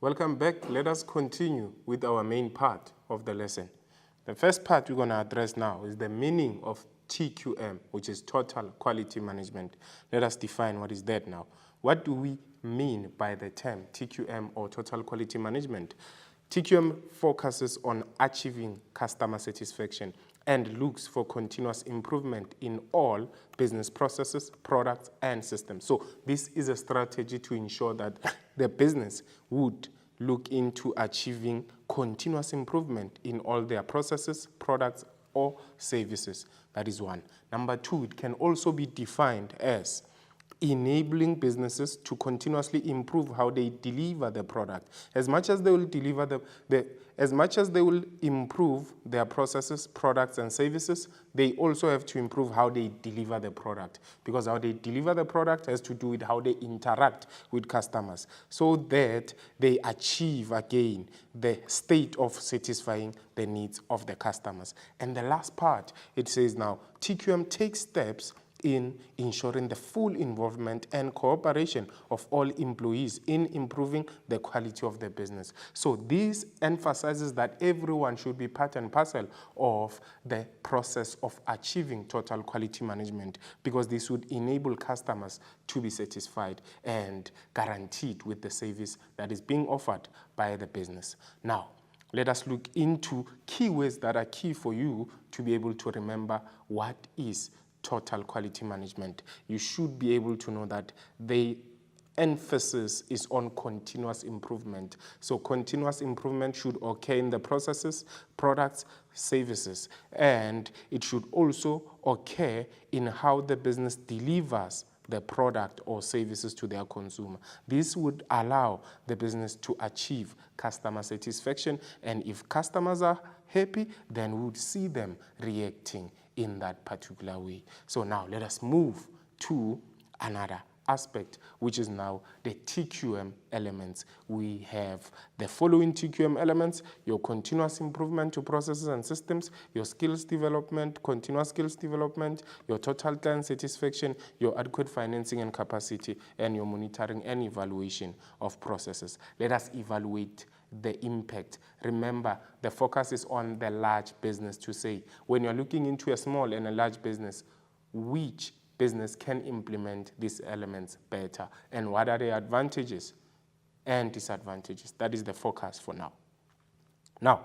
Welcome back. Let us continue with our main part of the lesson. The first part we're going to address now is the meaning of TQM, which is Total Quality Management. Let us define what is that now. What do we mean by the term TQM or Total Quality Management? TQM focuses on achieving customer satisfaction and looks for continuous improvement in all business processes, products, and systems. So this is a strategy to ensure that the business would look into achieving continuous improvement in all their processes, products, or services. That is one. Number two, it can also be defined as enabling businesses to continuously improve how they deliver the product. As much as they will deliver as much as they will improve their processes, products, and services, they also have to improve how they deliver the product, because how they deliver the product has to do with how they interact with customers, so that they achieve again the state of satisfying the needs of the customers. And the last part, it says now, TQM takes steps in ensuring the full involvement and cooperation of all employees in improving the quality of the business. So this emphasizes that everyone should be part and parcel of the process of achieving total quality management, because this would enable customers to be satisfied and guaranteed with the service that is being offered by the business. Now, let us look into keywords that are key for you to be able to remember what is total quality management. You should be able to know that the emphasis is on continuous improvement. So continuous improvement should occur in the processes, products, services, and it should also occur in how the business delivers the product or services to their consumer. This would allow the business to achieve customer satisfaction, and if customers are happy, then we would see them reacting in that particular way. So now let us move to another aspect, which is now the TQM elements. We have the following TQM elements: your continuous improvement to processes and systems, your skills development, continuous skills development, your total client satisfaction, your adequate financing and capacity, and your monitoring and evaluation of processes. Let us evaluate the impact. Remember, the focus is on the large business to say, when you're looking into a small and a large business, which business can implement these elements better, and what are the advantages and disadvantages? That is the focus for now. Now,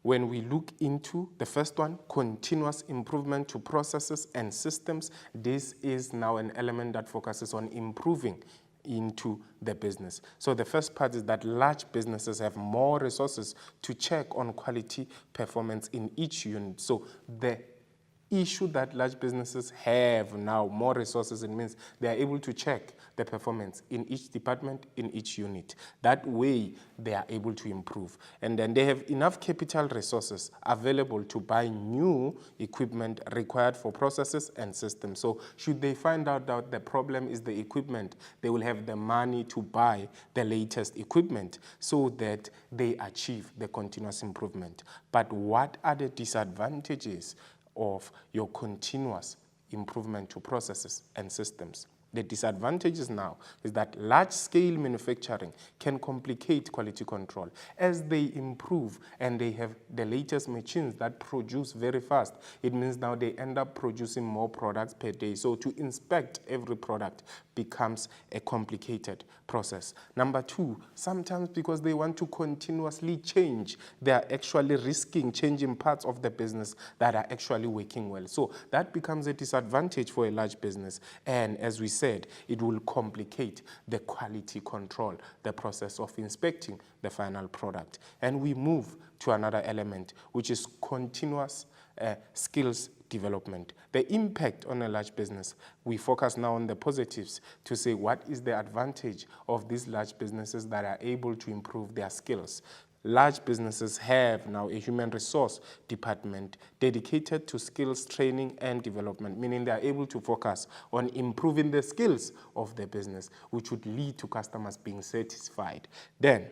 when we look into the first one, continuous improvement to processes and systems, this is now an element that focuses on improving into the business. So the first part is that large businesses have more resources to check on quality performance in each unit. So the issue that large businesses have now more resources, it means they are able to check the performance in each department, in each unit. That way they are able to improve, and then they have enough capital resources available to buy new equipment required for processes and systems. So should they find out that the problem is the equipment, they will have the money to buy the latest equipment so that they achieve the continuous improvement. But what are the disadvantages of your continuous improvement to processes and systems? The disadvantages now is that large-scale manufacturing can complicate quality control. As they improve and they have the latest machines that produce very fast, it means now they end up producing more products per day. So to inspect every product becomes a complicated process. Number two, sometimes because they want to continuously change, they are actually risking changing parts of the business that are actually working well. So that becomes a disadvantage for a large business. And as we said, it will complicate the quality control, the process of inspecting the final product. And we move to another element, which is continuous skills development. The impact on a large business, we focus now on the positives to say what is the advantage of these large businesses that are able to improve their skills. Large businesses have now a human resource department dedicated to skills training and development, meaning they are able to focus on improving the skills of the business, which would lead to customers being satisfied. Then,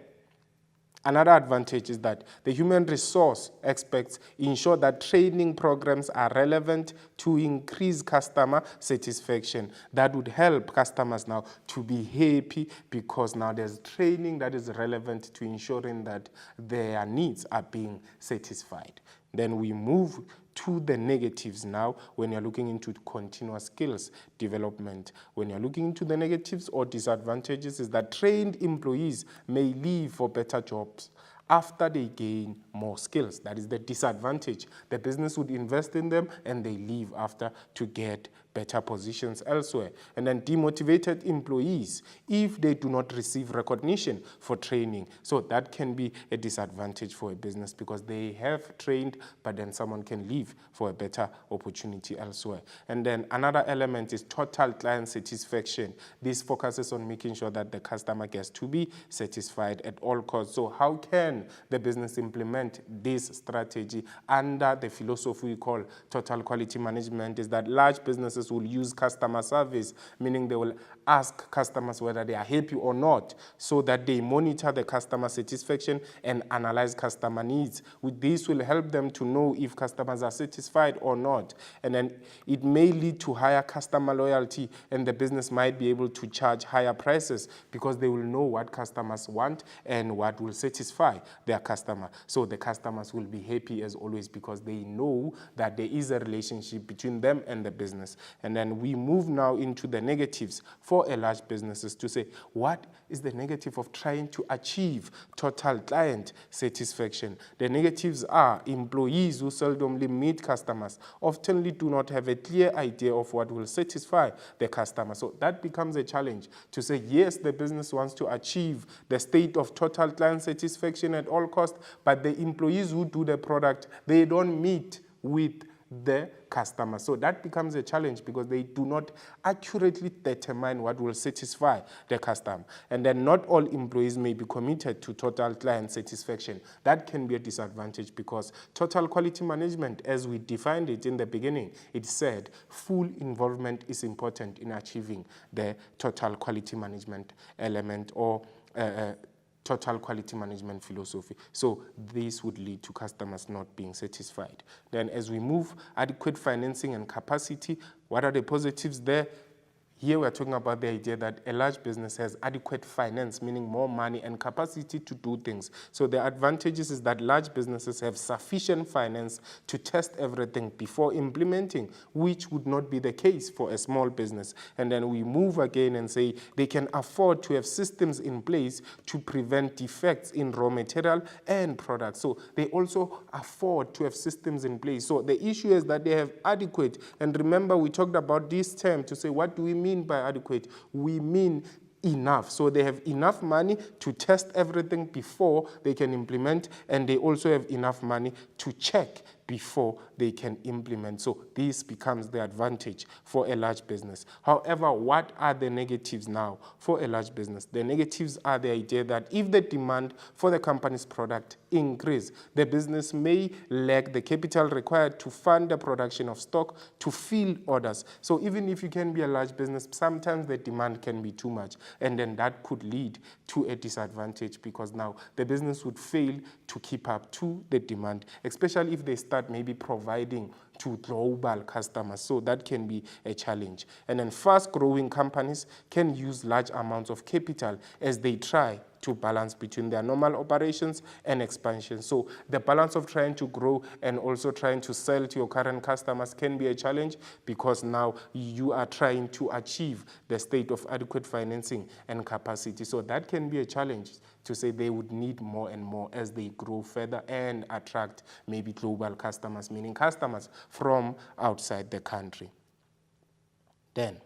Another advantage is that the human resource experts ensure that training programs are relevant to increase customer satisfaction. That would help customers now to be happy because now there's training that is relevant to ensuring that their needs are being satisfied. Then we move to the negatives now when you're looking into continuous skills development. When you're looking into the negatives or disadvantages is that trained employees may leave for better jobs after they gain more skills. That is the disadvantage. The business would invest in them and they leave after to get better positions elsewhere. And then demotivated employees if they do not receive recognition for training. So that can be a disadvantage for a business because they have trained, but then someone can leave for a better opportunity elsewhere. And then another element is total client satisfaction. This focuses on making sure that the customer gets to be satisfied at all costs. So how can the business implement this strategy under the philosophy we call total quality management? Is that large businesses will use customer service, meaning they will ask customers whether they are happy or not, so that they monitor the customer satisfaction and analyze customer needs. With this will help them to know if customers are satisfied or not. And then it may lead to higher customer loyalty, and the business might be able to charge higher prices because they will know what customers want and what will satisfy their customer. So the customers will be happy as always because they know that there is a relationship between them and the business. And then we move now into the negatives for a large businesses to say, what is the negative of trying to achieve total client satisfaction? The negatives are employees who seldomly meet customers often do not have a clear idea of what will satisfy the customer. So that becomes a challenge to say, yes, the business wants to achieve the state of total client satisfaction at all costs, but the employees who do the product, they don't meet with the customer. So that becomes a challenge because they do not accurately determine what will satisfy the customer. And then not all employees may be committed to total client satisfaction. That can be a disadvantage because total quality management, as we defined it in the beginning, it said full involvement is important in achieving the total quality management element or total quality management philosophy. So this would lead to customers not being satisfied. Then as we move, adequate financing and capacity, what are the positives there? Here we're talking about the idea that a large business has adequate finance, meaning more money and capacity to do things. So the advantages is that large businesses have sufficient finance to test everything before implementing, which would not be the case for a small business. And then we move again and say they can afford to have systems in place to prevent defects in raw material and products. So they also afford to have systems in place. So the issue is that they have adequate, and remember we talked about this term to say what do we mean by adequate? We mean enough. So they have enough money to test everything before they can implement, and they also have enough money to check before they can implement. So this becomes the advantage for a large business. However, what are the negatives now for a large business? The negatives are the idea that if the demand for the company's product increase, the business may lack the capital required to fund the production of stock to fill orders. So even if you can be a large business, sometimes the demand can be too much, and then that could lead to a disadvantage because now the business would fail to keep up to the demand, especially if they start maybe providing to global customers. So that can be a challenge. And then fast-growing companies can use large amounts of capital as they try to balance between their normal operations and expansion. So the balance of trying to grow and also trying to sell to your current customers can be a challenge because now you are trying to achieve the state of adequate financing and capacity. So that can be a challenge to say they would need more and more as they grow further and attract maybe global customers, meaning customers from outside the country. Then,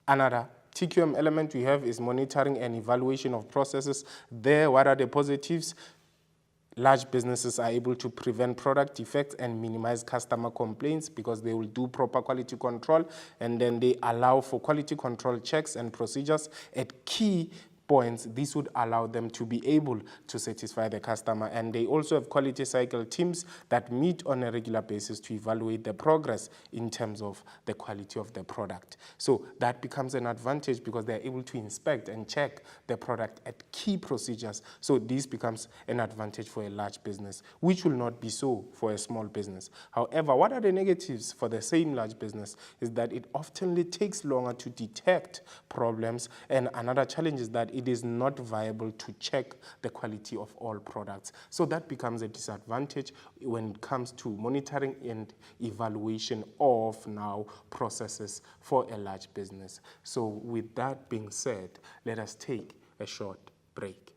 another TQM element we have is monitoring and evaluation of processes. There, what are the positives? Large businesses are able to prevent product defects and minimize customer complaints because they will do proper quality control, and then they allow for quality control checks and procedures at key points, this would allow them to be able to satisfy the customer. And they also have quality cycle teams that meet on a regular basis to evaluate the progress in terms of the quality of the product. So that becomes an advantage because they're able to inspect and check the product at key procedures. So this becomes an advantage for a large business, which will not be so for a small business. However, what are the negatives for the same large business is that it often takes longer to detect problems, and another challenge is that it is not viable to check the quality of all products. So that becomes a disadvantage when it comes to monitoring and evaluation of now processes for a large business. So with that being said, let us take a short break.